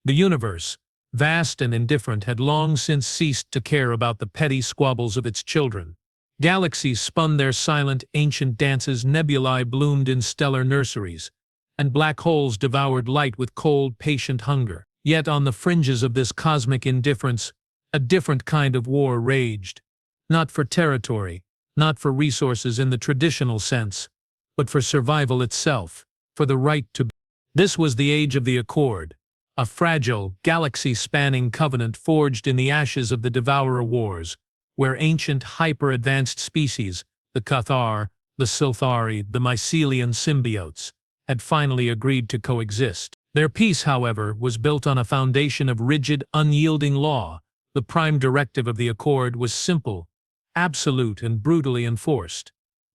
The universe, vast and indifferent, had long since ceased to care about the petty squabbles of its children. Galaxies spun their silent, ancient dances, nebulae bloomed in stellar nurseries, and black holes devoured light with cold, patient hunger. Yet on the fringes of this cosmic indifference, a different kind of war raged. Not for territory, not for resources in the traditional sense, but for survival itself, for the right to be. This was the age of the Accord, a fragile, galaxy-spanning covenant forged in the ashes of the Devourer Wars, where ancient, hyper-advanced species, the Cathar, the Silthari, the mycelian symbiotes, had finally agreed to coexist. Their peace, however, was built on a foundation of rigid, unyielding law. The prime directive of the Accord was simple, absolute, and brutally enforced.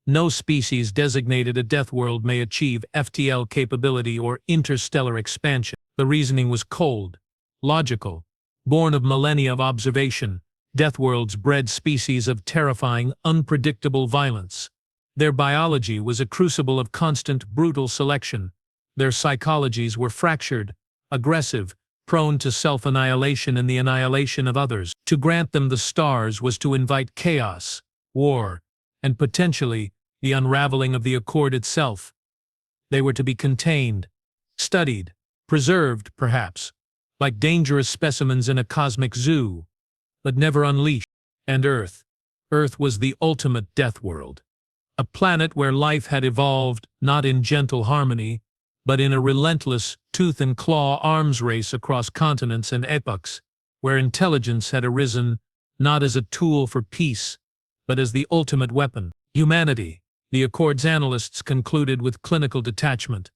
No species designated a death world may achieve FTL capability or interstellar expansion. The reasoning was cold, logical, born of millennia of observation. Death worlds bred species of terrifying, unpredictable violence. Their biology was a crucible of constant, brutal selection. Their psychologies were fractured, aggressive, prone to self-annihilation and the annihilation of others. To grant them the stars was to invite chaos, war, and potentially the unraveling of the Accord itself. They were to be contained, studied, preserved, perhaps, like dangerous specimens in a cosmic zoo, but never unleashed. And Earth was the ultimate death world. A planet where life had evolved not in gentle harmony, but in a relentless, tooth-and-claw arms race across continents and epochs, where intelligence had arisen not as a tool for peace, but as the ultimate weapon. Humanity, the Accord's analysts concluded with clinical detachment,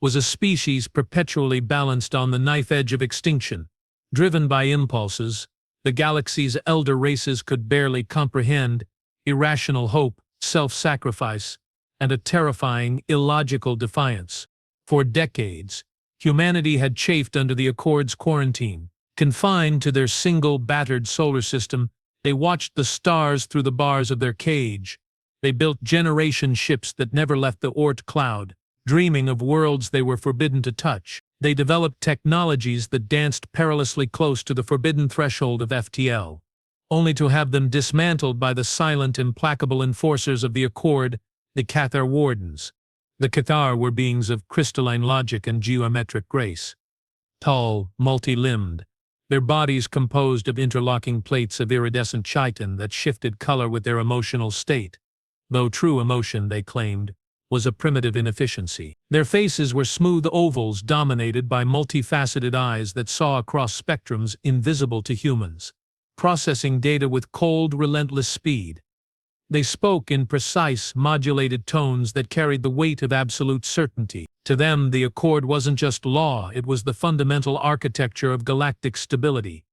was a species perpetually balanced on the knife edge of extinction. Driven by impulses the galaxy's elder races could barely comprehend, irrational hope, self-sacrifice, and a terrifying, illogical defiance. For decades, humanity had chafed under the Accord's quarantine. Confined to their single, battered solar system, they watched the stars through the bars of their cage. They built generation ships that never left the Oort cloud, dreaming of worlds they were forbidden to touch. They developed technologies that danced perilously close to the forbidden threshold of FTL, only to have them dismantled by the silent, implacable enforcers of the Accord, the Cathar Wardens. The Cathar were beings of crystalline logic and geometric grace. Tall, multi-limbed, their bodies composed of interlocking plates of iridescent chitin that shifted color with their emotional state, though true emotion, they claimed, was a primitive inefficiency. Their faces were smooth ovals dominated by multifaceted eyes that saw across spectrums invisible to humans, processing data with cold, relentless speed. They spoke in precise, modulated tones that carried the weight of absolute certainty. To them, the Accord wasn't just law, it was the fundamental architecture of galactic stability.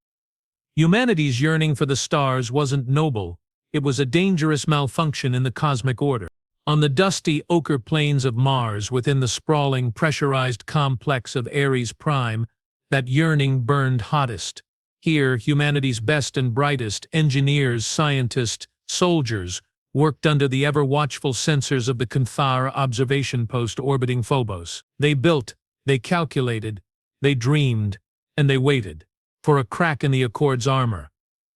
Humanity's yearning for the stars wasn't noble, it was a dangerous malfunction in the cosmic order. On the dusty ochre plains of Mars, within the sprawling, pressurized complex of Ares Prime, that yearning burned hottest. Here, humanity's best and brightest, engineers, scientists, soldiers, worked under the ever-watchful sensors of the Cathar observation post orbiting Phobos. They built, they calculated, they dreamed, and they waited. For a crack in the Accord's armor.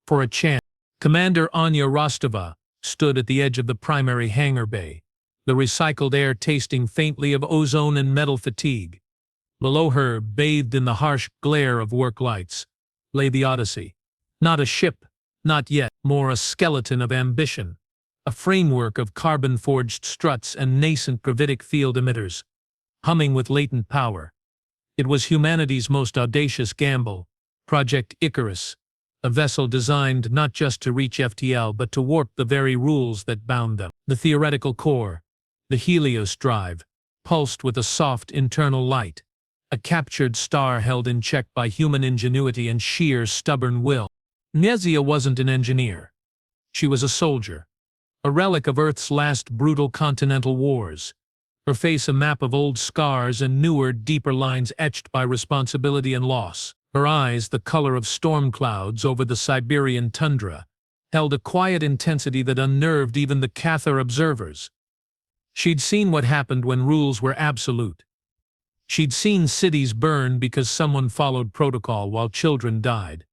For a chance. Commander Anya Rostova stood at the edge of the primary hangar bay, the recycled air tasting faintly of ozone and metal fatigue. Below her, bathed in the harsh glare of work lights, lay the Odyssey. Not a ship, not yet, more a skeleton of ambition, a framework of carbon-forged struts and nascent gravitic field emitters, humming with latent power. It was humanity's most audacious gamble, Project Icarus, a vessel designed not just to reach FTL but to warp the very rules that bound them. The theoretical core, the Helios drive, pulsed with a soft internal light, a captured star held in check by human ingenuity and sheer stubborn will. Nesia wasn't an engineer. She was a soldier, a relic of Earth's last brutal continental wars, her face a map of old scars and newer, deeper lines etched by responsibility and loss. Her eyes, the color of storm clouds over the Siberian tundra, held a quiet intensity that unnerved even the Cathar observers. She'd seen what happened when rules were absolute. She'd seen cities burn because someone followed protocol while children died.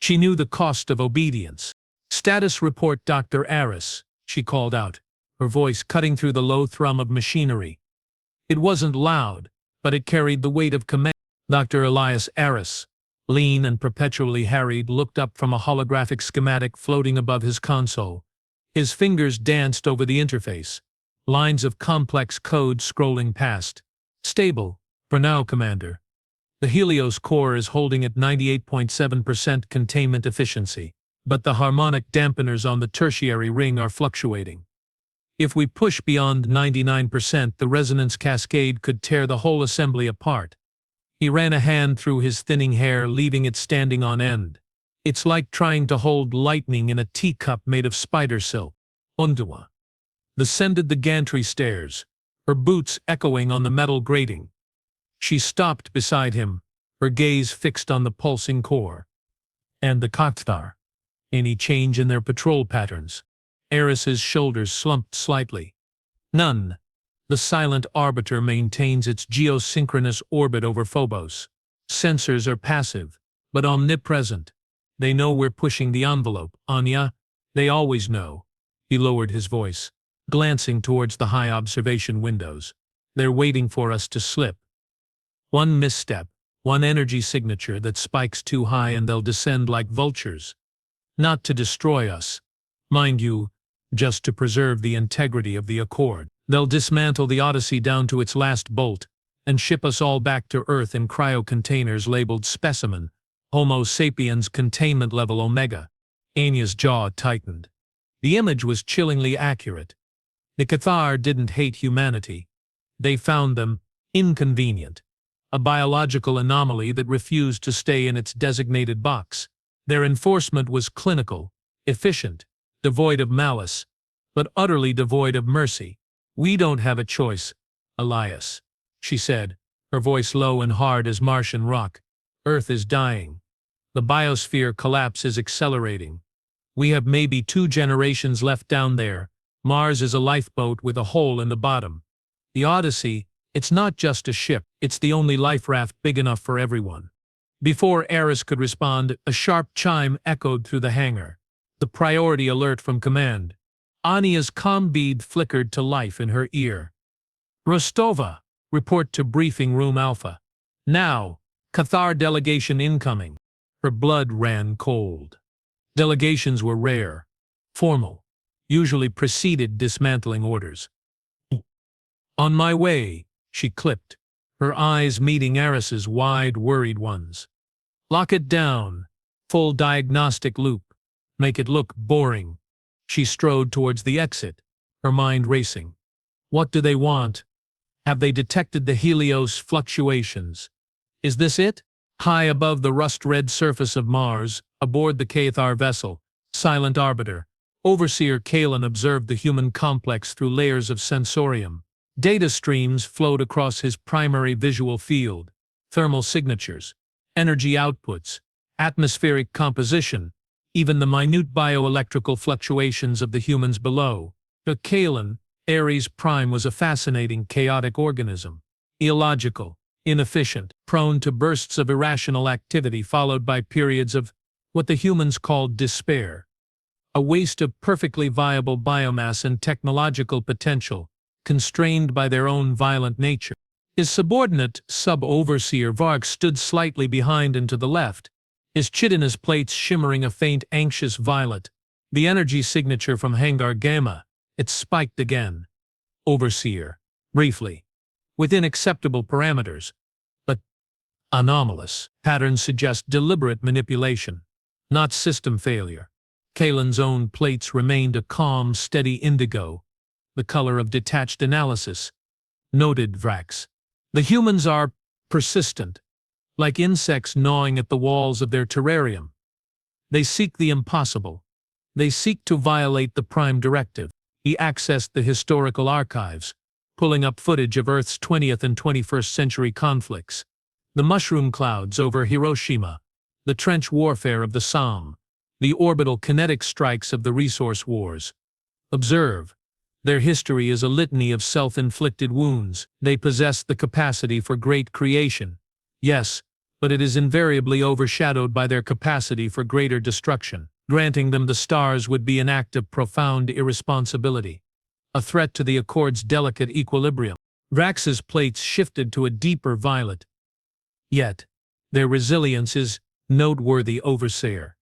She knew the cost of obedience. "Status report, Dr. Aris," she called out, her voice cutting through the low thrum of machinery. It wasn't loud, but it carried the weight of command. Dr. Elias Aris, lean and perpetually harried, looked up from a holographic schematic floating above his console. His fingers danced over the interface, lines of complex code scrolling past. "Stable, for now, Commander. The Helios core is holding at 98.7% containment efficiency, but the harmonic dampeners on the tertiary ring are fluctuating. If we push beyond 99%, the resonance cascade could tear the whole assembly apart." He ran a hand through his thinning hair, leaving it standing on end. "It's like trying to hold lightning in a teacup made of spider silk." Undua descended the gantry stairs, her boots echoing on the metal grating. She stopped beside him, her gaze fixed on the pulsing core. "And the Cathar? Any change in their patrol patterns?" Eris's shoulders slumped slightly. "None. The silent arbiter maintains its geosynchronous orbit over Phobos. Sensors are passive, but omnipresent. They know we're pushing the envelope, Anya. They always know." He lowered his voice, glancing towards the high observation windows. "They're waiting for us to slip. One misstep, one energy signature that spikes too high, and they'll descend like vultures. Not to destroy us, mind you, just to preserve the integrity of the Accord. They'll dismantle the Odyssey down to its last bolt, and ship us all back to Earth in cryo-containers labeled Specimen, Homo sapiens Containment Level Omega." Anya's jaw tightened. The image was chillingly accurate. The Cathar didn't hate humanity. They found them inconvenient. A biological anomaly that refused to stay in its designated box. Their enforcement was clinical, efficient, devoid of malice, but utterly devoid of mercy. "We don't have a choice, Elias," she said, her voice low and hard as Martian rock. "Earth is dying. The biosphere collapse is accelerating. We have maybe 2 generations left down there. Mars is a lifeboat with a hole in the bottom. The Odyssey, it's not just a ship, it's the only life raft big enough for everyone." Before Eris could respond, a sharp chime echoed through the hangar. The priority alert from command. Anya's comm bead flickered to life in her ear. "Rostova, report to Briefing Room Alpha. Now, Cathar delegation incoming." Her blood ran cold. Delegations were rare, formal, usually preceded dismantling orders. "On my way," she clipped, her eyes meeting Eris's wide, worried ones. "Lock it down. Full diagnostic loop. Make it look boring." She strode towards the exit, her mind racing. What do they want? Have they detected the Helios fluctuations? Is this it? High above the rust-red surface of Mars, aboard the Cathar vessel, Silent Arbiter, Overseer Kalen observed the human complex through layers of sensorium. Data streams flowed across his primary visual field: thermal signatures, energy outputs, atmospheric composition, even the minute bioelectrical fluctuations of the humans below. To Kalen, Ares Prime was a fascinating, chaotic organism. Illogical, inefficient, prone to bursts of irrational activity followed by periods of what the humans called despair. A waste of perfectly viable biomass and technological potential, constrained by their own violent nature. His subordinate, Sub-Overseer Varg, stood slightly behind and to the left, his chitinous plates shimmering a faint anxious violet. The energy signature from Hangar Gamma. It spiked again. Overseer. Briefly. Within acceptable parameters. But anomalous. Patterns suggest deliberate manipulation, not system failure. Kalen's own plates remained a calm, steady indigo, the color of detached analysis. Noted Vrax. The humans are persistent, like insects gnawing at the walls of their terrarium. They seek the impossible. They seek to violate the Prime Directive. He accessed the historical archives, pulling up footage of Earth's 20th and 21st century conflicts. The mushroom clouds over Hiroshima, the trench warfare of the Somme, the orbital kinetic strikes of the resource wars. Observe. Their history is a litany of self-inflicted wounds. They possess the capacity for great creation. Yes, but it is invariably overshadowed by their capacity for greater destruction. Granting them the stars would be an act of profound irresponsibility, a threat to the Accord's delicate equilibrium. Vrax's plates shifted to a deeper violet. Yet, their resilience is noteworthy, Overseer.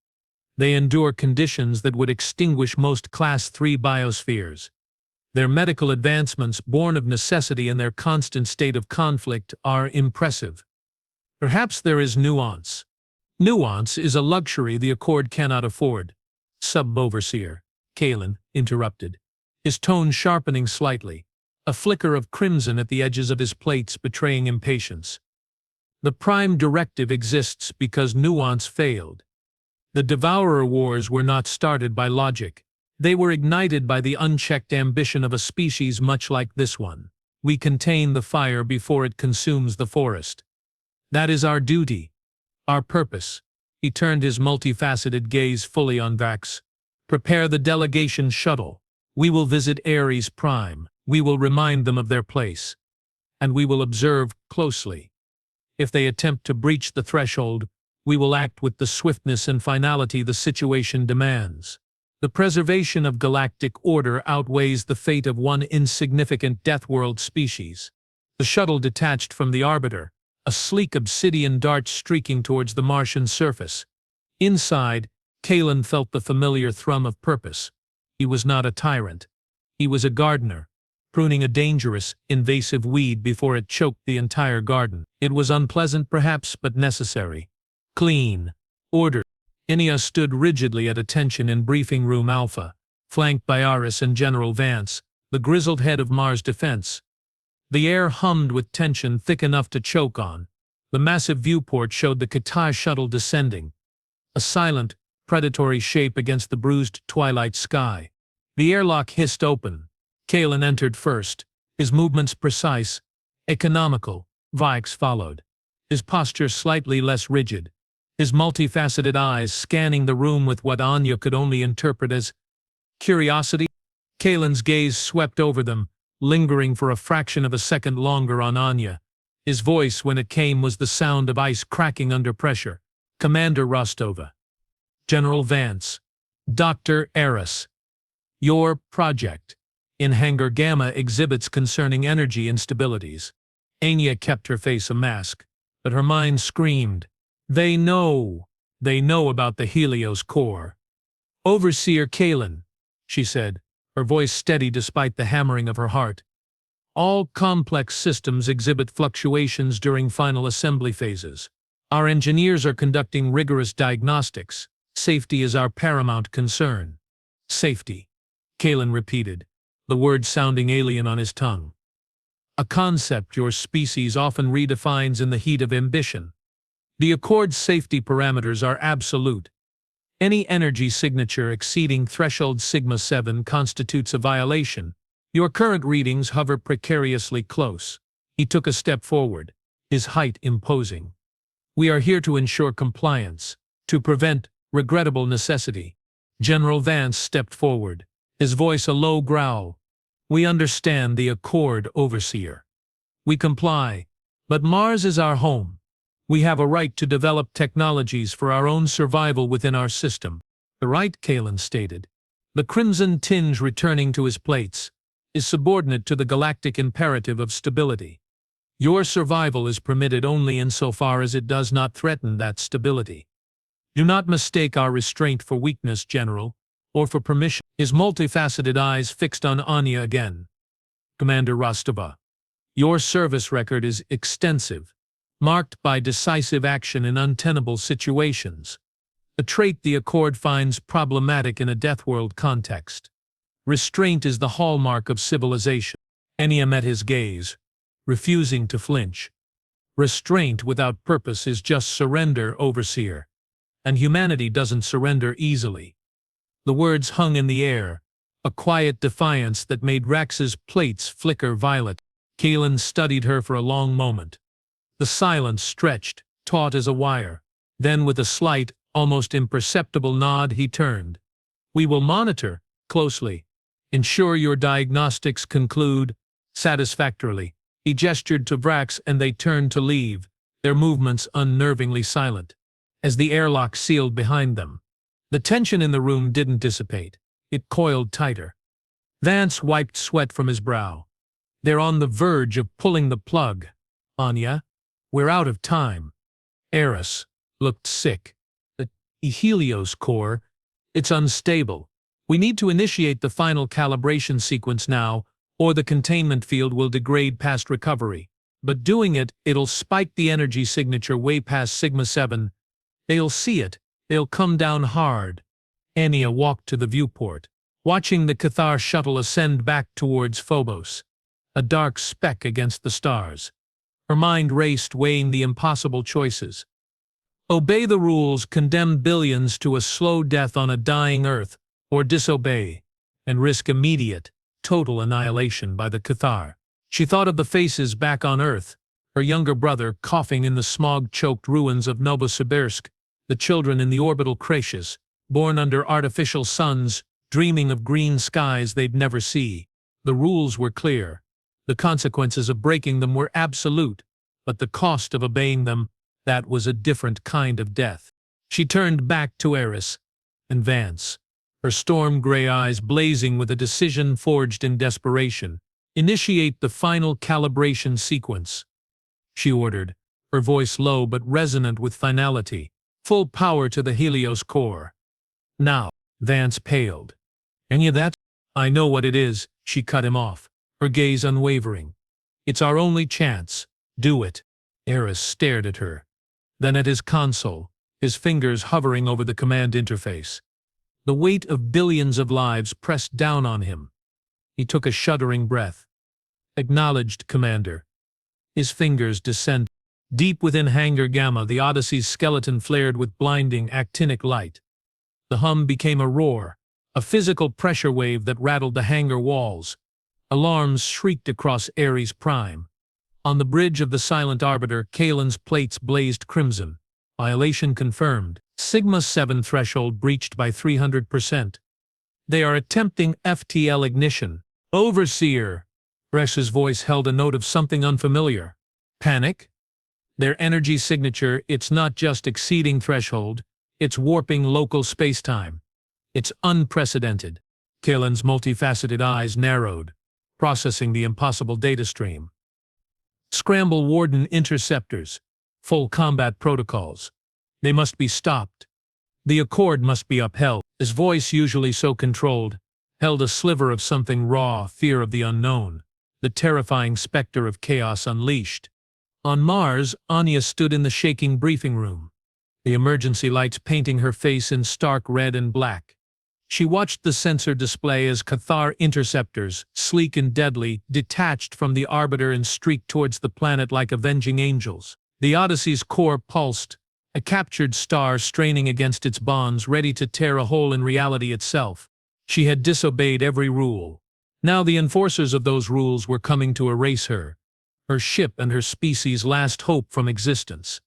They endure conditions that would extinguish most Class 3 biospheres. Their medical advancements, born of necessity and their constant state of conflict, are impressive. Perhaps there is nuance. Nuance is a luxury the Accord cannot afford. Sub-Overseer, Kalen interrupted, his tone sharpening slightly, a flicker of crimson at the edges of his plates betraying impatience. The prime directive exists because nuance failed. The Devourer Wars were not started by logic. They were ignited by the unchecked ambition of a species much like this one. We contain the fire before it consumes the forest. That is our duty, our purpose. He turned his multifaceted gaze fully on Vax. Prepare the delegation shuttle. We will visit Ares Prime. We will remind them of their place. And we will observe closely. If they attempt to breach the threshold, we will act with the swiftness and finality the situation demands. The preservation of galactic order outweighs the fate of one insignificant Deathworld species. The shuttle detached from the Arbiter, a sleek obsidian dart streaking towards the Martian surface. Inside, Kalen felt the familiar thrum of purpose. He was not a tyrant. He was a gardener, pruning a dangerous, invasive weed before it choked the entire garden. It was unpleasant perhaps, but necessary. Clean. Order. Inia stood rigidly at attention in Briefing Room Alpha, flanked by Aris and General Vance, the grizzled head of Mars Defense. The air hummed with tension thick enough to choke on. The massive viewport showed the Katai shuttle descending, a silent, predatory shape against the bruised twilight sky. The airlock hissed open. Kalen entered first, his movements precise, economical. Vix followed, his posture slightly less rigid, his multifaceted eyes scanning the room with what Anya could only interpret as curiosity. Kalen's gaze swept over them, lingering for a fraction of a second longer on Anya. His voice, when it came, was the sound of ice cracking under pressure. Commander Rostova. General Vance. Dr. Eris. Your project in Hangar Gamma exhibits concerning energy instabilities. Anya kept her face a mask, but her mind screamed. They know about the Helios core. Overseer Kalen, she said, her voice steady despite the hammering of her heart. All complex systems exhibit fluctuations during final assembly phases. Our engineers are conducting rigorous diagnostics. Safety is our paramount concern. Safety, Kalen repeated, the word sounding alien on his tongue. A concept your species often redefines in the heat of ambition. The Accord's safety parameters are absolute. Any energy signature exceeding threshold Sigma-7 constitutes a violation. Your current readings hover precariously close. He took a step forward, his height imposing. We are here to ensure compliance, to prevent regrettable necessity. General Vance stepped forward, his voice a low growl. We understand the Accord, Overseer. We comply, but Mars is our home. We have a right to develop technologies for our own survival within our system. The right, Kalen stated, the crimson tinge returning to his plates, is subordinate to the galactic imperative of stability. Your survival is permitted only insofar as it does not threaten that stability. Do not mistake our restraint for weakness, General, or for permission. His multifaceted eyes fixed on Anya again. Commander Rostova, your service record is extensive, marked by decisive action in untenable situations, a trait the Accord finds problematic in a Deathworld context. Restraint is the hallmark of civilization. Anya met his gaze, refusing to flinch. Restraint without purpose is just surrender, Overseer. And humanity doesn't surrender easily. The words hung in the air, a quiet defiance that made Rax's plates flicker violet. Kalen studied her for a long moment. The silence stretched, taut as a wire. Then with a slight, almost imperceptible nod he turned. We will monitor, closely. Ensure your diagnostics conclude satisfactorily. He gestured to Vrax and they turned to leave, their movements unnervingly silent. As the airlock sealed behind them, the tension in the room didn't dissipate. It coiled tighter. Vance wiped sweat from his brow. They're on the verge of pulling the plug. Anya, we're out of time. Eris looked sick. The Helios core, it's unstable. We need to initiate the final calibration sequence now, or the containment field will degrade past recovery. But doing it, it'll spike the energy signature way past Sigma 7. They'll see it. They'll come down hard. Anya walked to the viewport, watching the Cathar shuttle ascend back towards Phobos, a dark speck against the stars. Her mind raced, weighing the impossible choices. Obey the rules, condemn billions to a slow death on a dying Earth, or disobey, and risk immediate, total annihilation by the Cathar. She thought of the faces back on Earth, her younger brother coughing in the smog-choked ruins of Novosibirsk, the children in the orbital creches, born under artificial suns, dreaming of green skies they'd never see. The rules were clear. The consequences of breaking them were absolute, but the cost of obeying them, that was a different kind of death. She turned back to Eris and Vance, her storm-gray eyes blazing with a decision forged in desperation. Initiate the final calibration sequence, she ordered, her voice low but resonant with finality. Full power to the Helios core. Now. Vance paled. Any of that? I know what it is, she cut him off, her gaze unwavering. It's our only chance. Do it. Eris stared at her, then at his console, his fingers hovering over the command interface. The weight of billions of lives pressed down on him. He took a shuddering breath. Acknowledged, Commander. His fingers descended. Deep within Hangar Gamma, the Odyssey's skeleton flared with blinding, actinic light. The hum became a roar, a physical pressure wave that rattled the hangar walls. Alarms shrieked across Ares Prime. On the bridge of the silent arbiter, Kalen's plates blazed crimson. Violation confirmed. Sigma 7 threshold breached by 300%. They are attempting FTL ignition. Overseer! Resh's voice held a note of something unfamiliar. Panic? Their energy signature, it's not just exceeding threshold, it's warping local spacetime. It's unprecedented. Kalen's multifaceted eyes narrowed, processing the impossible data stream. Scramble Warden interceptors. Full combat protocols. They must be stopped. The accord must be upheld. His voice, usually so controlled, held a sliver of something raw, fear of the unknown, the terrifying specter of chaos unleashed. On Mars, Anya stood in the shaking briefing room, the emergency lights painting her face in stark red and black. She watched the sensor display as Cathar interceptors, sleek and deadly, detached from the arbiter and streaked towards the planet like avenging angels. The Odyssey's core pulsed, a captured star straining against its bonds, ready to tear a hole in reality itself. She had disobeyed every rule. Now the enforcers of those rules were coming to erase her ship and her species' last hope from existence.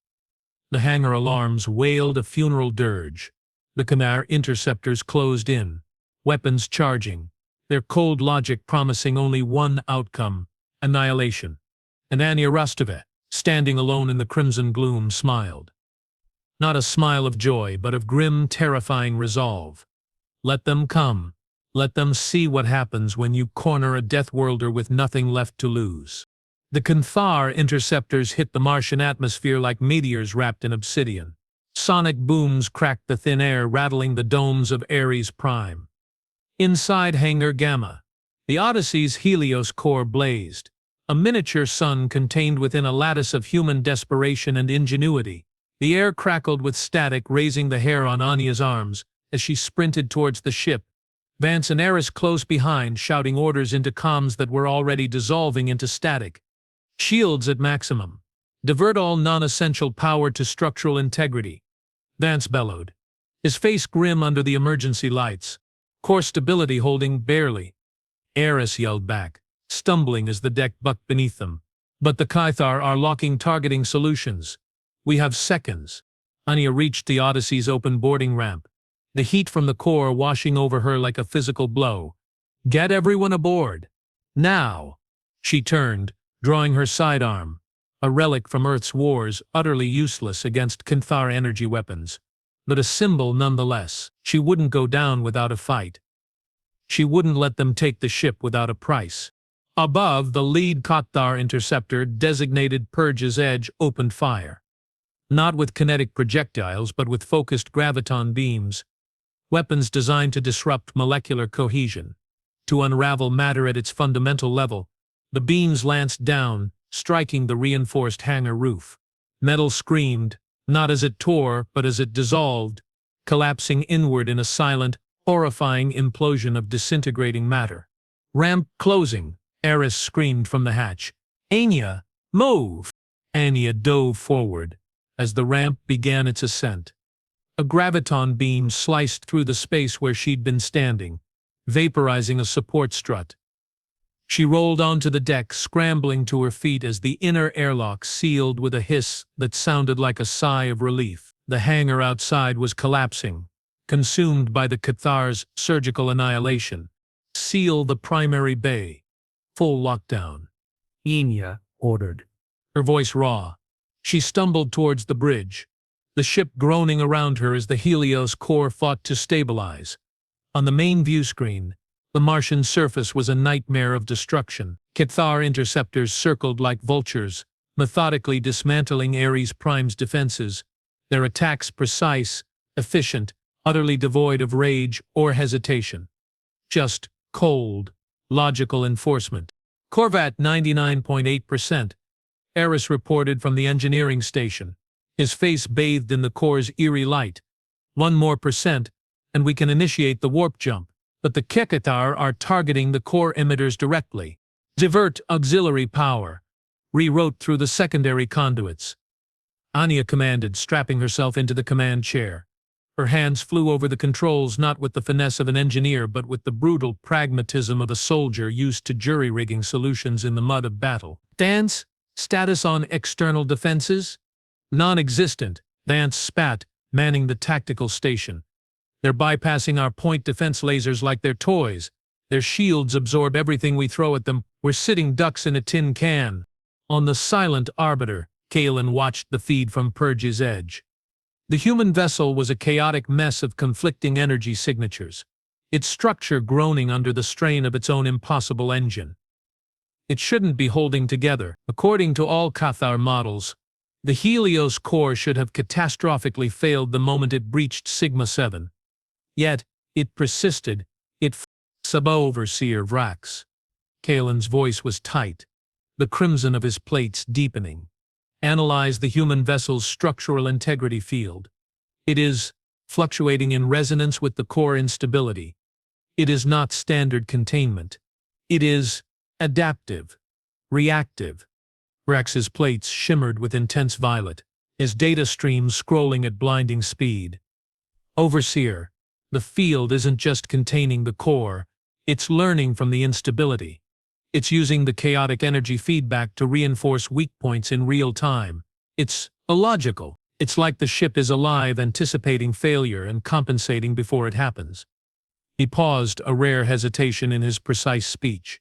The hangar alarms wailed a funeral dirge. The Cathar interceptors closed in, weapons charging, their cold logic promising only one outcome: annihilation. And Anya Rostova, standing alone in the crimson gloom, smiled. Not a smile of joy, but of grim, terrifying resolve. Let them come. Let them see what happens when you corner a Death Worlder with nothing left to lose. The Cathar interceptors hit the Martian atmosphere like meteors wrapped in obsidian. Sonic booms cracked the thin air, rattling the domes of Ares Prime. Inside Hangar Gamma, the Odyssey's Helios core blazed, a miniature sun contained within a lattice of human desperation and ingenuity. The air crackled with static, raising the hair on Anya's arms as she sprinted towards the ship, Vance and Eris close behind, shouting orders into comms that were already dissolving into static. Shields at maximum. Divert all non-essential power to structural integrity. Vance bellowed, his face grim under the emergency lights, core stability holding barely. Eris yelled back, stumbling as the deck bucked beneath them. But the Cathar are locking targeting solutions. We have seconds. Anya reached the Odyssey's open boarding ramp, the heat from the core washing over her like a physical blow. Get everyone aboard. Now. She turned, drawing her sidearm, a relic from Earth's wars utterly useless against Kinthar energy weapons, but a symbol nonetheless. She wouldn't go down without a fight. She wouldn't let them take the ship without a price. Above, the lead Kathar interceptor designated Purge's Edge opened fire. Not with kinetic projectiles, but with focused graviton beams, weapons designed to disrupt molecular cohesion. To unravel matter at its fundamental level, the beams lanced down, striking the reinforced hangar roof. Metal screamed, not as it tore, but as it dissolved, collapsing inward in a silent, horrifying implosion of disintegrating matter. Ramp closing, Eris screamed from the hatch. Anya, move! Anya dove forward as the ramp began its ascent. A graviton beam sliced through the space where she'd been standing, vaporizing a support strut. She rolled onto the deck, scrambling to her feet as the inner airlock sealed with a hiss that sounded like a sigh of relief. The hangar outside was collapsing, consumed by the Cathar's surgical annihilation. Seal the primary bay. Full lockdown. Enya ordered. Her voice raw. She stumbled towards the bridge, the ship groaning around her as the Helios core fought to stabilize. On the main view screen, the Martian surface was a nightmare of destruction. Cathar interceptors circled like vultures, methodically dismantling Ares Prime's defenses, their attacks precise, efficient, utterly devoid of rage or hesitation. Just cold, logical enforcement. Corvat 99.8%. Eris reported from the engineering station, his face bathed in the core's eerie light. 1 more percent, and we can initiate the warp jump. But the Kekatar are targeting the core emitters directly. Divert auxiliary power. Reroute through the secondary conduits. Anya commanded, strapping herself into the command chair. Her hands flew over the controls not with the finesse of an engineer but with the brutal pragmatism of a soldier used to jury-rigging solutions in the mud of battle. Dance? Status on external defenses? Non-existent, Vance spat, manning the tactical station. They're bypassing our point defense lasers like they're toys. Their shields absorb everything we throw at them. We're sitting ducks in a tin can. On the silent arbiter, Kalen watched the feed from Purge's Edge. The human vessel was a chaotic mess of conflicting energy signatures, its structure groaning under the strain of its own impossible engine. It shouldn't be holding together. According to all Cathar models, the Helios core should have catastrophically failed the moment it breached Sigma-7. Yet, it persisted. Sub-Overseer Vrax. Kalen's voice was tight, the crimson of his plates deepening. Analyze the human vessel's structural integrity field. It is fluctuating in resonance with the core instability. It is not standard containment. It is adaptive, reactive. Vrax's plates shimmered with intense violet, his data stream scrolling at blinding speed. Overseer, the field isn't just containing the core, it's learning from the instability. It's using the chaotic energy feedback to reinforce weak points in real time. It's illogical. It's like the ship is alive, anticipating failure and compensating before it happens. He paused, a rare hesitation in his precise speech.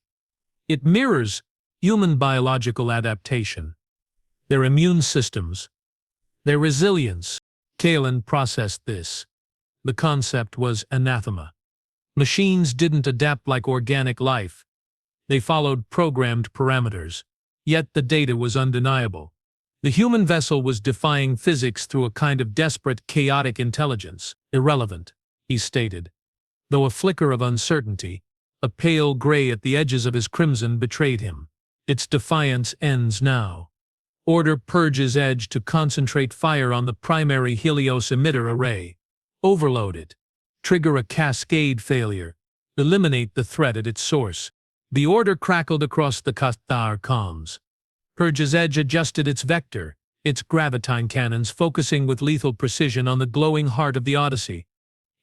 It mirrors human biological adaptation. Their immune systems, their resilience. Kalen processed this. The concept was anathema. Machines didn't adapt like organic life. They followed programmed parameters. Yet the data was undeniable. The human vessel was defying physics through a kind of desperate, chaotic intelligence. Irrelevant, he stated. Though a flicker of uncertainty, a pale gray at the edges of his crimson betrayed him. Its defiance ends now. Order Purge's Edge to concentrate fire on the primary Helios emitter array. Overload it. Trigger a cascade failure. Eliminate the threat at its source. The order crackled across the Cathar comms. Purge's Edge adjusted its vector, its gravitine cannons focusing with lethal precision on the glowing heart of the Odyssey.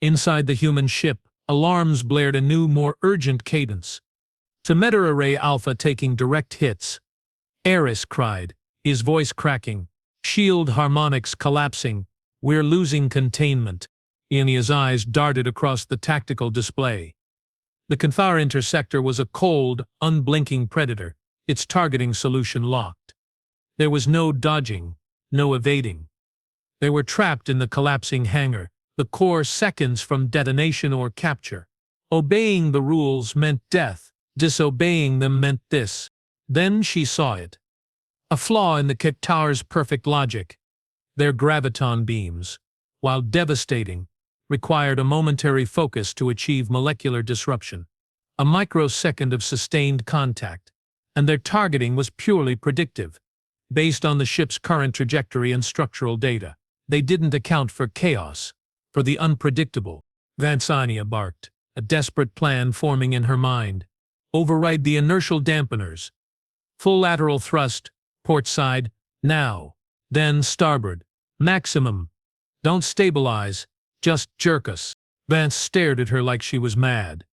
Inside the human ship, alarms blared a new, more urgent cadence. Emitter Array Alpha taking direct hits. Eris cried, his voice cracking. Shield harmonics collapsing. We're losing containment. Anya's eyes darted across the tactical display. The Cathar interceptor was a cold, unblinking predator, its targeting solution locked. There was no dodging, no evading. They were trapped in the collapsing hangar, the core seconds from detonation or capture. Obeying the rules meant death, disobeying them meant this. Then she saw it. A flaw in the Cathar's perfect logic. Their graviton beams, while devastating, required a momentary focus to achieve molecular disruption. A microsecond of sustained contact, and their targeting was purely predictive, based on the ship's current trajectory and structural data. They didn't account for chaos, for the unpredictable. Vansania barked, a desperate plan forming in her mind. Override the inertial dampeners. Full lateral thrust, port side, now. Then starboard. Maximum. Don't stabilize, just jerk us. Vance stared at her like she was mad.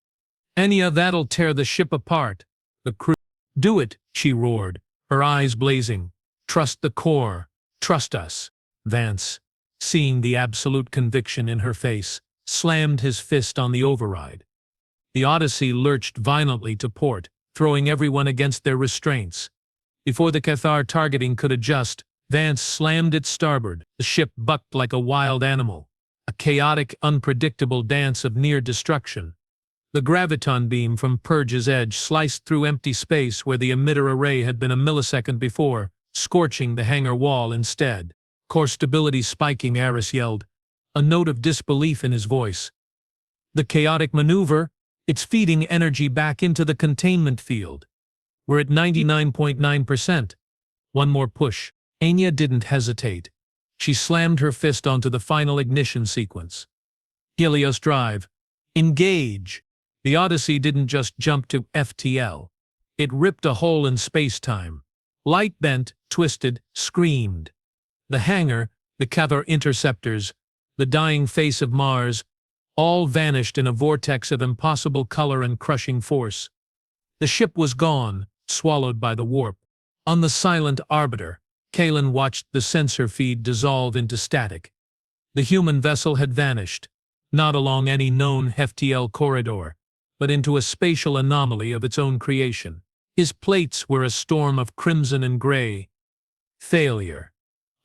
Anya, that'll tear the ship apart. The crew. Do it, she roared, her eyes blazing. Trust the core. Trust us. Vance, seeing the absolute conviction in her face, slammed his fist on the override. The Odyssey lurched violently to port, throwing everyone against their restraints. Before the Cathar targeting could adjust, Vance slammed its starboard. The ship bucked like a wild animal, a chaotic, unpredictable dance of near destruction. The graviton beam from Purge's edge sliced through empty space where the emitter array had been a millisecond before, scorching the hangar wall instead. Core stability spiking, Aris yelled, a note of disbelief in his voice. The chaotic maneuver, it's feeding energy back into the containment field. We're at 99.9%. One more push. Anya didn't hesitate. She slammed her fist onto the final ignition sequence. Helios drive. Engage. The Odyssey didn't just jump to FTL. It ripped a hole in space-time. Light bent, twisted, screamed. The hangar, the Cathar interceptors, the dying face of Mars, all vanished in a vortex of impossible color and crushing force. The ship was gone, swallowed by the warp. On the silent arbiter, Kalen watched the sensor feed dissolve into static. The human vessel had vanished, not along any known FTL corridor, but into a spatial anomaly of its own creation. His plates were a storm of crimson and gray. Failure.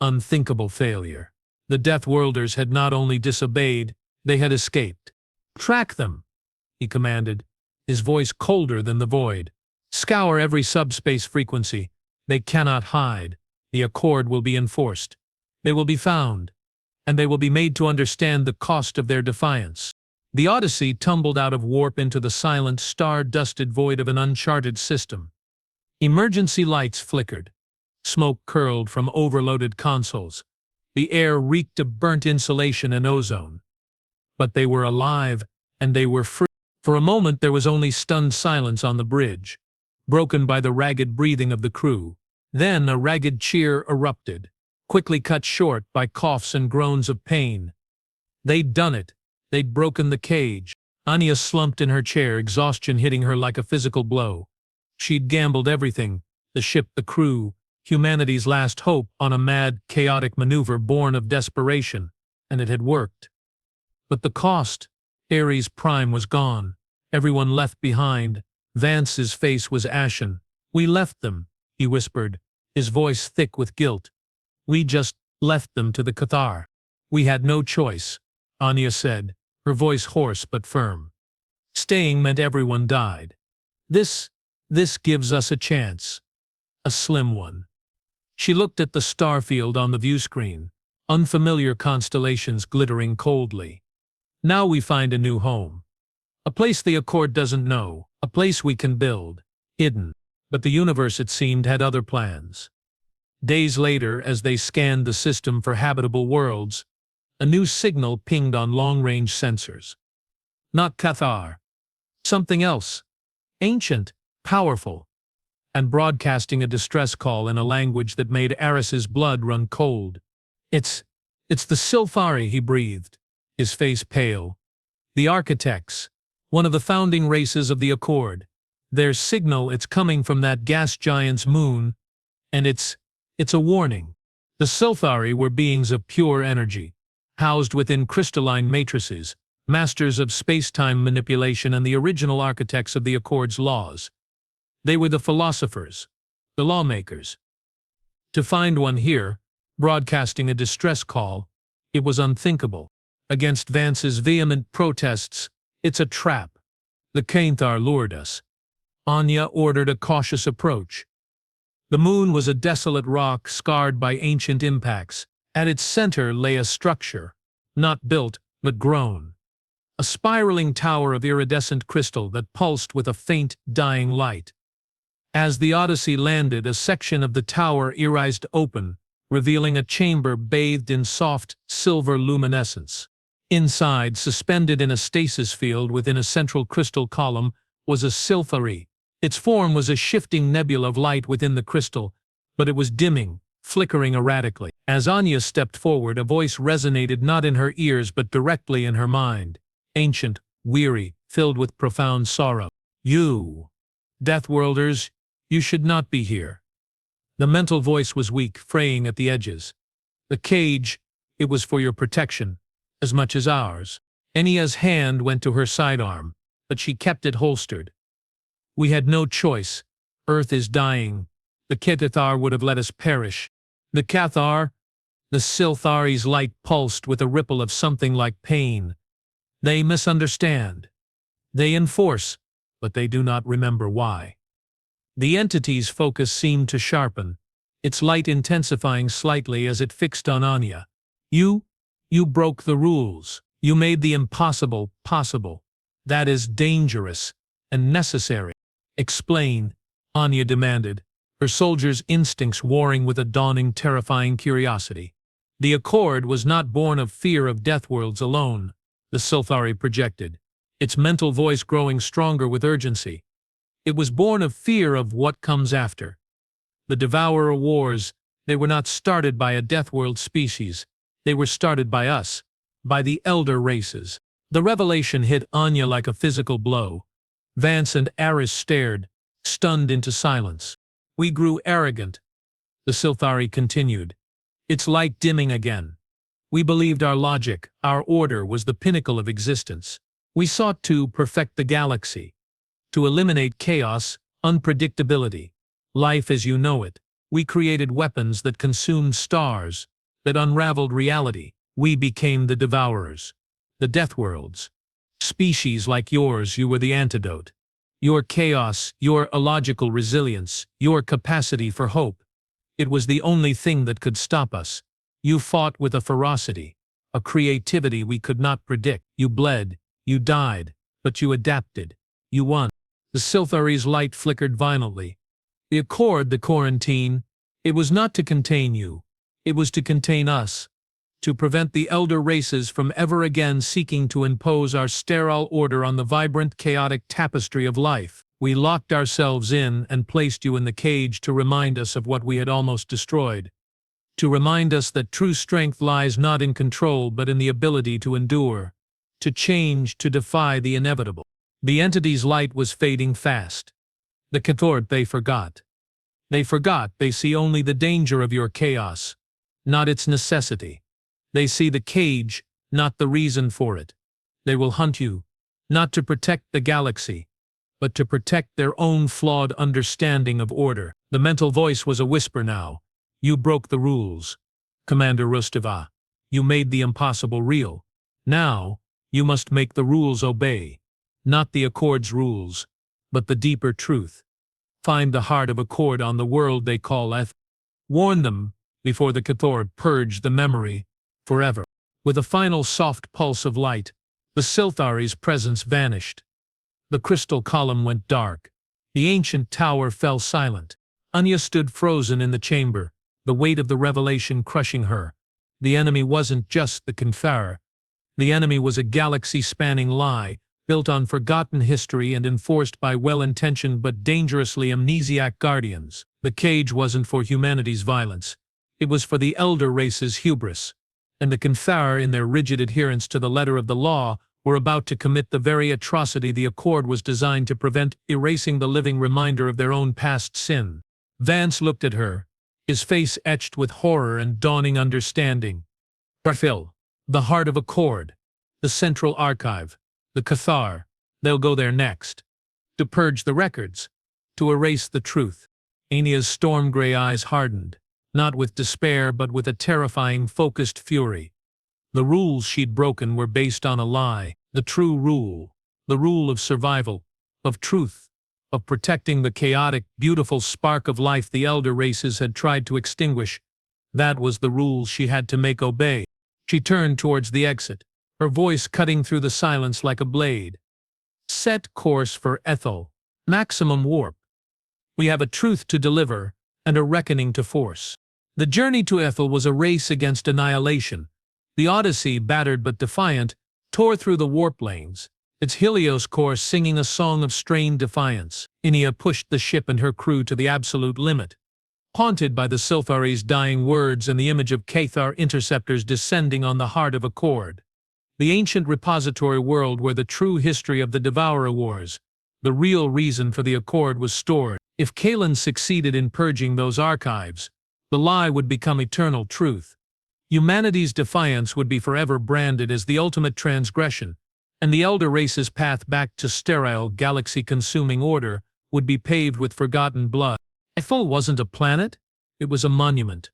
Unthinkable failure. The Death Worlders had not only disobeyed, they had escaped. Track them, he commanded, his voice colder than the void. Scour every subspace frequency. They cannot hide. The accord will be enforced. They will be found, and they will be made to understand the cost of their defiance. The Odyssey tumbled out of warp into the silent, star-dusted void of an uncharted system. Emergency lights flickered. Smoke curled from overloaded consoles. The air reeked of burnt insulation and ozone. But they were alive, and they were free. For a moment there was only stunned silence on the bridge, broken by the ragged breathing of the crew. Then a ragged cheer erupted, quickly cut short by coughs and groans of pain. They'd done it. They'd broken the cage. Anya slumped in her chair, exhaustion hitting her like a physical blow. She'd gambled everything, the ship, the crew, humanity's last hope, on a mad, chaotic maneuver born of desperation, and it had worked. But the cost? Ares Prime was gone. Everyone left behind. Vance's face was ashen. We left them, he whispered, his voice thick with guilt. We just left them to the Cathar. We had no choice, Anya said, her voice hoarse but firm. Staying meant everyone died. This gives us a chance. A slim one. She looked at the starfield on the viewscreen, unfamiliar constellations glittering coldly. Now we find a new home. A place the Accord doesn't know, a place we can build, hidden. But the universe, it seemed, had other plans. Days later, as they scanned the system for habitable worlds, a new signal pinged on long-range sensors. Not Cathar. Something else. Ancient, powerful, and broadcasting a distress call in a language that made Aris's blood run cold. It's the Sylphari, he breathed, his face pale. The architects, one of the founding races of the Accord. Their signal, it's coming from that gas giant's moon, and it's a warning. The Sylphari were beings of pure energy, housed within crystalline matrices, masters of space-time manipulation and the original architects of the Accord's laws. They were the philosophers, the lawmakers. To find one here, broadcasting a distress call, it was unthinkable. Against Vance's vehement protests, "It's a trap. The Cainthar lured us." Anya ordered a cautious approach. The moon was a desolate rock scarred by ancient impacts. At its center lay a structure, not built, but grown. A spiraling tower of iridescent crystal that pulsed with a faint, dying light. As the Odyssey landed, a section of the tower irised open, revealing a chamber bathed in soft, silver luminescence. Inside, suspended in a stasis field within a central crystal column, was a Sci-Fi. Its form was a shifting nebula of light within the crystal, but it was dimming, flickering erratically. As Anya stepped forward, a voice resonated not in her ears but directly in her mind. Ancient, weary, filled with profound sorrow. "You, Deathworlders, you should not be here." The mental voice was weak, fraying at the edges. "The cage, it was for your protection, as much as ours." Anya's hand went to her sidearm, but she kept it holstered. "We had no choice. Earth is dying. The Cainthar would have let us perish." "The Cathar?" The Silthari's light pulsed with a ripple of something like pain. "They misunderstand. They enforce, but they do not remember why." The entity's focus seemed to sharpen, its light intensifying slightly as it fixed on Anya. You broke the rules. You made the impossible possible. That is dangerous and necessary." "Explain," Anya demanded, her soldiers' instincts warring with a dawning terrifying curiosity. "The Accord was not born of fear of Deathworlds alone," the Silthari projected, its mental voice growing stronger with urgency. "It was born of fear of what comes after. The Devourer Wars, they were not started by a Deathworld species. They were started by us, by the Elder races." The revelation hit Anya like a physical blow. Vance and Aris stared, stunned into silence. "We grew arrogant," the Silthari continued, its light dimming again. "We believed our logic, our order, was the pinnacle of existence. We sought to perfect the galaxy, to eliminate chaos, unpredictability, life as you know it. We created weapons that consumed stars, that unraveled reality. We became the Devourers, the Deathworlds. Species like yours, you were the antidote. Your chaos, your illogical resilience, your capacity for hope. It was the only thing that could stop us. You fought with a ferocity, a creativity we could not predict. You bled, you died, but you adapted. You won." The Silthari's light flickered violently. "The Accord, the quarantine, it was not to contain you. It was to contain us. To prevent the Elder races from ever again seeking to impose our sterile order on the vibrant, chaotic tapestry of life. We locked ourselves in and placed you in the cage to remind us of what we had almost destroyed. To remind us that true strength lies not in control but in the ability to endure, to change, to defy the inevitable." The entity's light was fading fast. "The Cathord, they forgot. They forgot. They see only the danger of your chaos, not its necessity. They see the cage, not the reason for it. They will hunt you, not to protect the galaxy, but to protect their own flawed understanding of order." The mental voice was a whisper now. "You broke the rules, Commander Rustava. You made the impossible real. Now, you must make the rules obey. Not the Accord's rules, but the deeper truth. Find the heart of Accord on the world they call Eth. Warn them, before the Cathord purge the memory forever." With a final soft pulse of light, the Silthari's presence vanished. The crystal column went dark. The ancient tower fell silent. Anya stood frozen in the chamber, the weight of the revelation crushing her. The enemy wasn't just the Cainthar. The enemy was a galaxy-spanning lie, built on forgotten history and enforced by well-intentioned but dangerously amnesiac guardians. The cage wasn't for humanity's violence. It was for the Elder race's hubris. And the Cainthar, in their rigid adherence to the letter of the law, were about to commit the very atrocity the Accord was designed to prevent, erasing the living reminder of their own past sin. Vance looked at her, his face etched with horror and dawning understanding. "Phil, the heart of Accord. The Central Archive, the Cathar, they'll go there next. To purge the records, to erase the truth. Ania's storm-gray eyes hardened, not with despair but with a terrifying, focused fury. The rules she'd broken were based on a lie, the true rule, the rule of survival, of truth, of protecting the chaotic, beautiful spark of life the elder races had tried to extinguish. That was the rule she had to make obey. She turned towards the exit, her voice cutting through the silence like a blade. Set course for Ethel. Maximum warp. We have a truth to deliver and a reckoning to force. The journey to Ethel was a race against annihilation. The Odyssey, battered but defiant, tore through the warp lanes, its Helios course singing a song of strained defiance. Inia pushed the ship and her crew to the absolute limit. Haunted by the Silthari's dying words and the image of Cathar interceptors descending on the heart of Accord. The ancient repository world where the true history of the Devourer Wars, the real reason for the Accord, was stored. If Kalen succeeded in purging those archives, the lie would become eternal truth. Humanity's defiance would be forever branded as the ultimate transgression, and the elder race's path back to sterile, galaxy-consuming order would be paved with forgotten blood. Ethel wasn't a planet, it was a monument.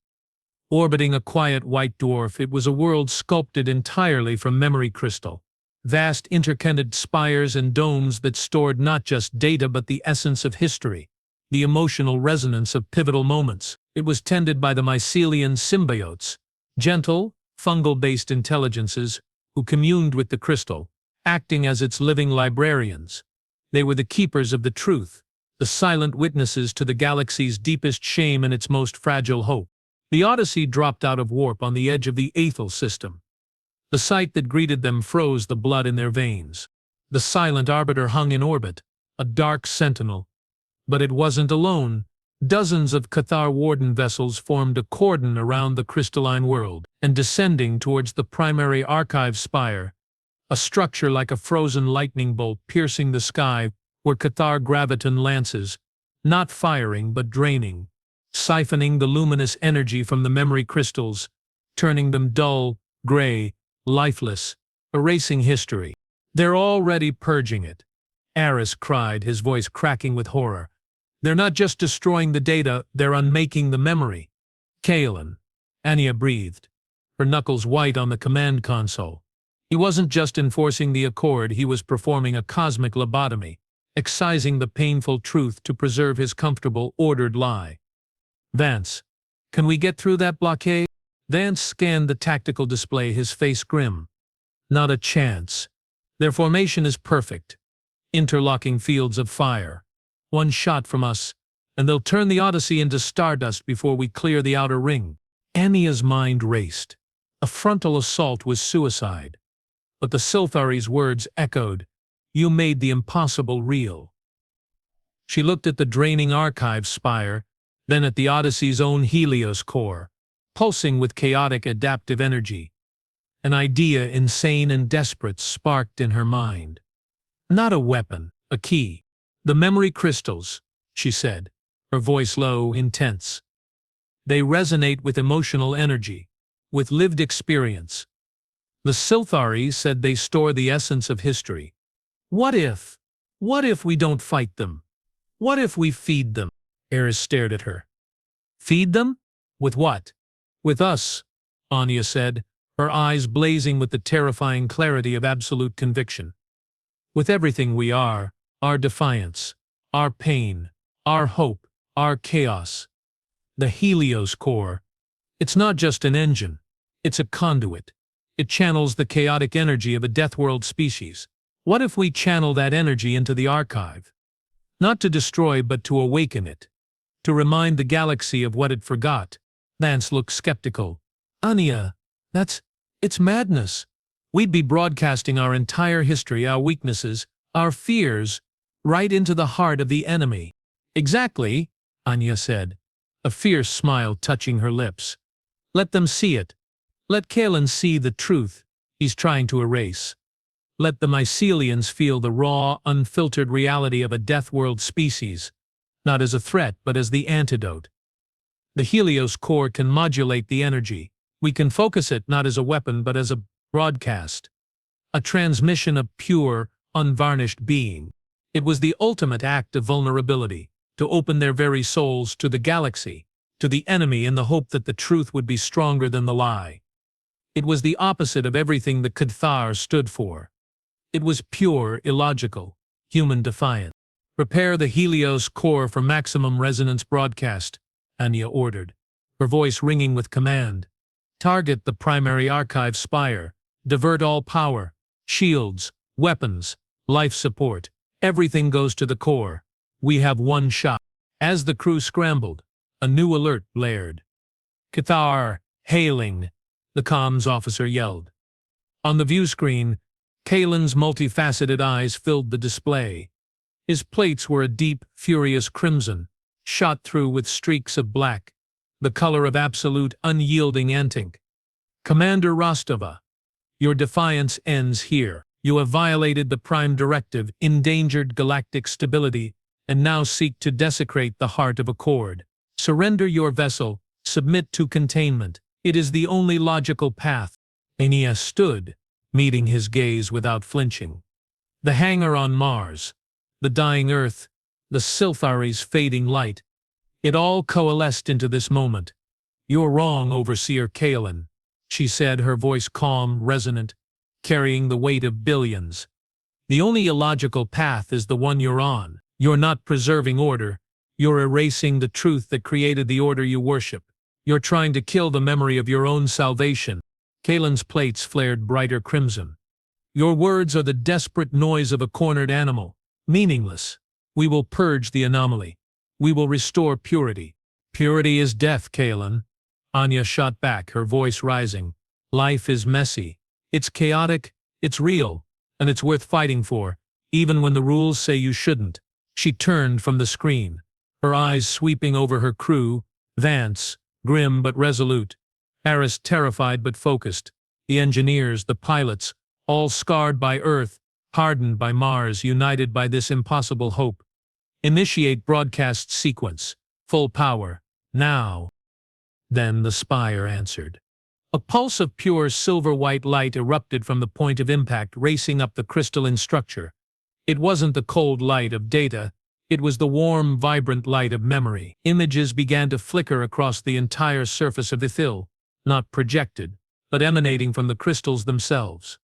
Orbiting a quiet white dwarf, it was a world sculpted entirely from memory crystal. Vast interconnected spires and domes that stored not just data but the essence of history, the emotional resonance of pivotal moments. It was tended by the mycelian symbiotes, gentle, fungal-based intelligences who communed with the crystal, acting as its living librarians. They were the keepers of the truth, the silent witnesses to the galaxy's deepest shame and its most fragile hope. The Odyssey dropped out of warp on the edge of the Aethel system. The sight that greeted them froze the blood in their veins. The silent arbiter hung in orbit, a dark sentinel. But it wasn't alone. Dozens of Cathar Warden vessels formed a cordon around the crystalline world, and descending towards the primary archive spire, a structure like a frozen lightning bolt piercing the sky, were Cathar graviton lances, not firing but draining, siphoning the luminous energy from the memory crystals, turning them dull, gray, lifeless, erasing history. They're already purging it, Aris cried, his voice cracking with horror. They're not just destroying the data, they're unmaking the memory. Kalen, Ania breathed, her knuckles white on the command console. He wasn't just enforcing the Accord, he was performing a cosmic lobotomy, excising the painful truth to preserve his comfortable, ordered lie. Vance, can we get through that blockade? Vance scanned the tactical display, his face grim. Not a chance. Their formation is perfect. Interlocking fields of fire. One shot from us, and they'll turn the Odyssey into stardust before we clear the outer ring. Ania's mind raced. A frontal assault was suicide. But the Silthari's words echoed, "You made the impossible real." She looked at the draining archive spire, then at the Odyssey's own Helios core, pulsing with chaotic adaptive energy. An idea, insane and desperate, sparked in her mind. Not a weapon, a key. The memory crystals, she said, her voice low, intense. They resonate with emotional energy, with lived experience. The Silthari said they store the essence of history. What if we don't fight them? What if we feed them? Eris stared at her. Feed them? With what? With us, Ania said, her eyes blazing with the terrifying clarity of absolute conviction. With everything we are, our defiance, our pain, our hope, our chaos. The Helios core. It's not just an engine, it's a conduit. It channels the chaotic energy of a Deathworld species. What if we channel that energy into the archive? Not to destroy but to awaken it. To remind the galaxy of what it forgot. Vance looked skeptical. Ania, it's madness. We'd be broadcasting our entire history, our weaknesses, our fears, right into the heart of the enemy. Exactly, Ania said, a fierce smile touching her lips. Let them see it. Let Kalen see the truth he's trying to erase. Let the mycelians feel the raw, unfiltered reality of a Deathworld species, not as a threat but as the antidote. The Helios core can modulate the energy. We can focus it not as a weapon but as a broadcast. a transmission of pure, unvarnished being. It was the ultimate act of vulnerability, to open their very souls to the galaxy, to the enemy in the hope that the truth would be stronger than the lie. It was the opposite of everything the Cathar stood for. It was pure, illogical, human defiance. "Prepare the Helios core for maximum resonance broadcast," Anya ordered, her voice ringing with command. "Target the primary archive spire. Divert all power, shields, weapons, life support. Everything goes to the core. We have one shot." As the crew scrambled, a new alert blared. "Cathar, hailing," the comms officer yelled. On the view screen, Kalen's multifaceted eyes filled the display. His plates were a deep, furious crimson, shot through with streaks of black, the color of absolute, unyielding antink. "Commander Rostova, your defiance ends here. You have violated the Prime Directive, endangered galactic stability, and now seek to desecrate the heart of Accord. Surrender your vessel, submit to containment. It is the only logical path." Ania stood, meeting his gaze without flinching. The hangar on Mars, the dying Earth, the Silthari's fading light, it all coalesced into this moment. "You're wrong, Overseer Kalen," she said, her voice calm, resonant, carrying the weight of billions. "The only illogical path is the one you're on. You're not preserving order. You're erasing the truth that created the order you worship. You're trying to kill the memory of your own salvation." Kalen's plates flared brighter crimson. "Your words are the desperate noise of a cornered animal. Meaningless. We will purge the anomaly. We will restore purity." "Purity is death, Kalen," Anya shot back, her voice rising. "Life is messy. It's chaotic, it's real, and it's worth fighting for, even when the rules say you shouldn't." She turned from the screen, her eyes sweeping over her crew, Vance, grim but resolute, Harris terrified but focused, the engineers, the pilots, all scarred by Earth, hardened by Mars, united by this impossible hope. "Initiate broadcast sequence. Full power. Now." Then the spire answered. A pulse of pure silver-white light erupted from the point of impact, racing up the crystalline structure. It wasn't the cold light of data, it was the warm, vibrant light of memory. Images began to flicker across the entire surface of the Ithil, not projected, but emanating from the crystals themselves.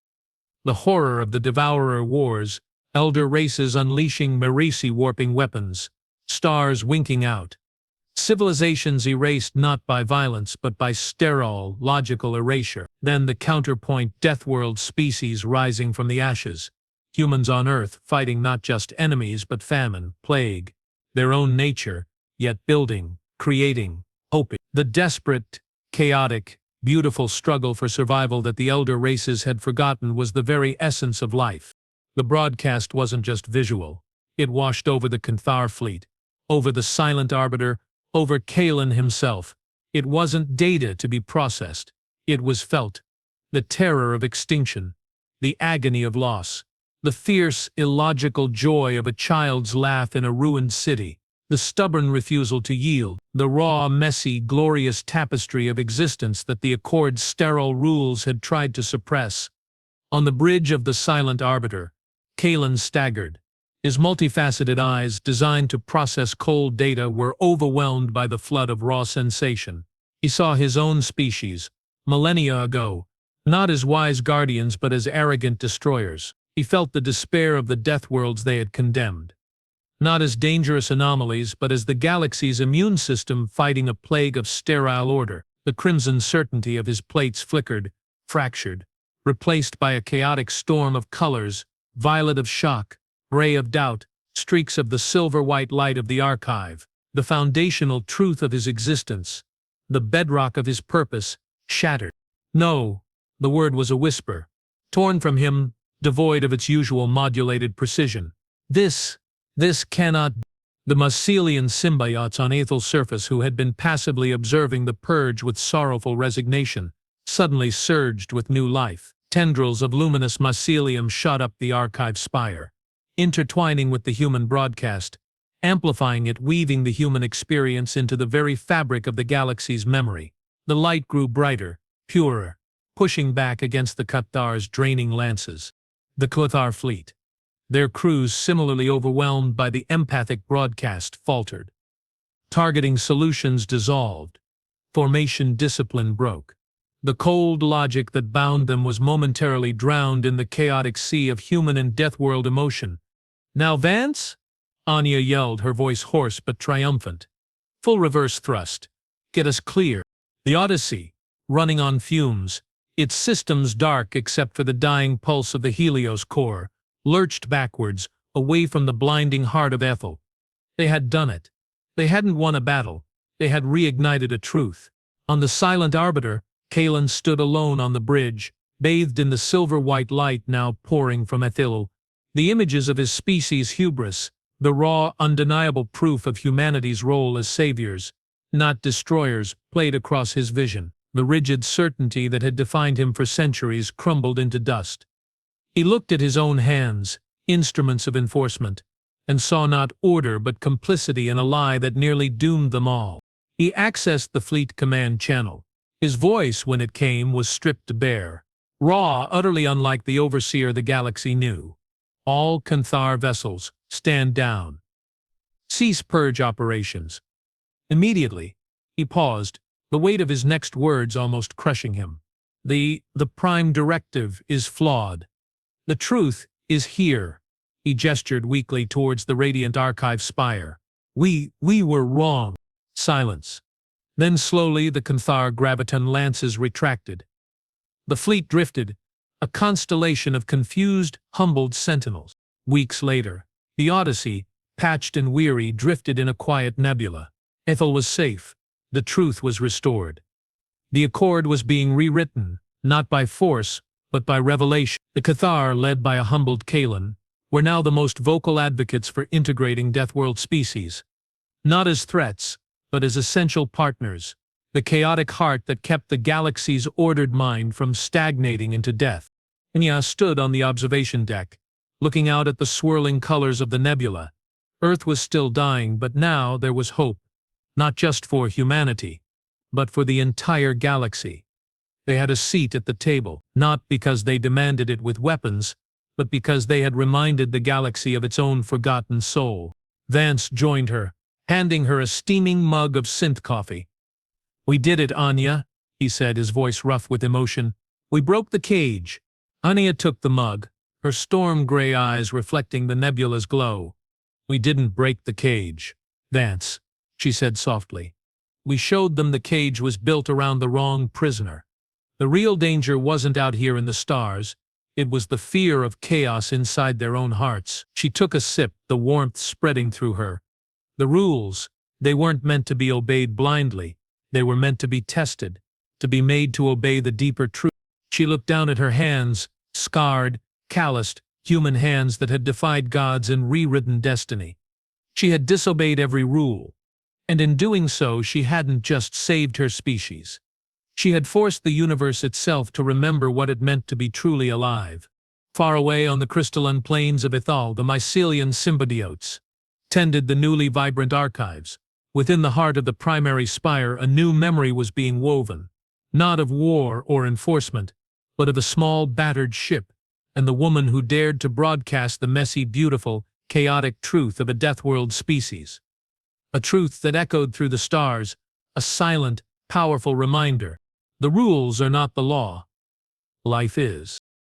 The horror of the Devourer Wars, elder races unleashing Marisi-warping weapons, stars winking out. Civilizations erased not by violence but by sterile, logical erasure. Then the counterpoint Deathworld species rising from the ashes. Humans on Earth fighting not just enemies but famine, plague, their own nature, yet building, creating, hoping. The desperate, chaotic, beautiful struggle for survival that the elder races had forgotten was the very essence of life. The broadcast wasn't just visual. It washed over the Cathar fleet, over the Silent Arbiter, over Kalen himself. It wasn't data to be processed. It was felt. The terror of extinction, the agony of loss, the fierce, illogical joy of a child's laugh in a ruined city, the stubborn refusal to yield, the raw, messy, glorious tapestry of existence that the Accord's sterile rules had tried to suppress. On the bridge of the Silent Arbiter, Kalen staggered. His multifaceted eyes, designed to process cold data, were overwhelmed by the flood of raw sensation. He saw his own species, millennia ago, not as wise guardians but as arrogant destroyers. He felt the despair of the death worlds they had condemned. Not as dangerous anomalies, but as the galaxy's immune system fighting a plague of sterile order. The crimson certainty of his plates flickered, fractured, replaced by a chaotic storm of colors, violet of shock, gray of doubt, streaks of the silver-white light of the archive. The foundational truth of his existence, the bedrock of his purpose, shattered. "No," the word was a whisper, torn from him, devoid of its usual modulated precision. This cannot." The mycelian symbiotes on Ethel's surface, who had been passively observing the purge with sorrowful resignation, suddenly surged with new life. Tendrils of luminous mycelium shot up the archive spire, intertwining with the human broadcast, amplifying it, weaving the human experience into the very fabric of the galaxy's memory. The light grew brighter, purer, pushing back against the Cathar's draining lances. The Cathar fleet, their crews similarly overwhelmed by the empathic broadcast, faltered. Targeting solutions dissolved. Formation discipline broke. The cold logic that bound them was momentarily drowned in the chaotic sea of human and death-world emotion. "Now, Vance?" Anya yelled, her voice hoarse but triumphant. "Full reverse thrust. Get us clear." The Odyssey, running on fumes, its systems dark except for the dying pulse of the Helios core, lurched backwards, away from the blinding heart of Ethel. They had done it. They hadn't won a battle. They had reignited a truth. On the silent arbiter, Kalen stood alone on the bridge, bathed in the silver-white light now pouring from Ethel. The images of his species' hubris, the raw, undeniable proof of humanity's role as saviors, not destroyers, played across his vision. The rigid certainty that had defined him for centuries crumbled into dust. He looked at his own hands, instruments of enforcement, and saw not order but complicity in a lie that nearly doomed them all. He accessed the fleet command channel. His voice, when it came, was stripped bare, raw, utterly unlike the overseer the galaxy knew. "All Cathar vessels, stand down. Cease purge operations." Immediately, he paused, the weight of his next words almost crushing him. The prime directive is flawed. The truth is here." He gestured weakly towards the radiant archive spire. We were wrong." Silence. Then slowly the Cathar graviton lances retracted. The fleet drifted, a constellation of confused, humbled sentinels. Weeks later, the Odyssey, patched and weary, drifted in a quiet nebula. Ethel was safe. The truth was restored. The Accord was being rewritten, not by force, but by revelation. The Cathar, led by a humbled Kalen, were now the most vocal advocates for integrating Deathworld species. Not as threats, but as essential partners, the chaotic heart that kept the galaxy's ordered mind from stagnating into death. Anya stood on the observation deck, looking out at the swirling colors of the nebula. Earth was still dying, but now there was hope, not just for humanity, but for the entire galaxy. They had a seat at the table, not because they demanded it with weapons, but because they had reminded the galaxy of its own forgotten soul. Vance joined her, handing her a steaming mug of synth coffee. "We did it, Anya," he said, his voice rough with emotion. "We broke the cage." Anya took the mug, her storm-gray eyes reflecting the nebula's glow. "We didn't break the cage, Vance," she said softly. "We showed them the cage was built around the wrong prisoner. The real danger wasn't out here in the stars. It was the fear of chaos inside their own hearts." She took a sip, the warmth spreading through her. The rules, they weren't meant to be obeyed blindly. They were meant to be tested, to be made to obey the deeper truth. She looked down at her hands, scarred, calloused, human hands that had defied gods and rewritten destiny. She had disobeyed every rule, and in doing so she hadn't just saved her species. She had forced the universe itself to remember what it meant to be truly alive. Far away on the crystalline plains of Ethal, the mycelian symbiotes tended the newly vibrant archives. Within the heart of the primary spire, a new memory was being woven, not of war or enforcement, but of a small, battered ship, and the woman who dared to broadcast the messy, beautiful, chaotic truth of a Deathworld species. A truth that echoed through the stars, a silent, powerful reminder. The rules are not the law. Life is.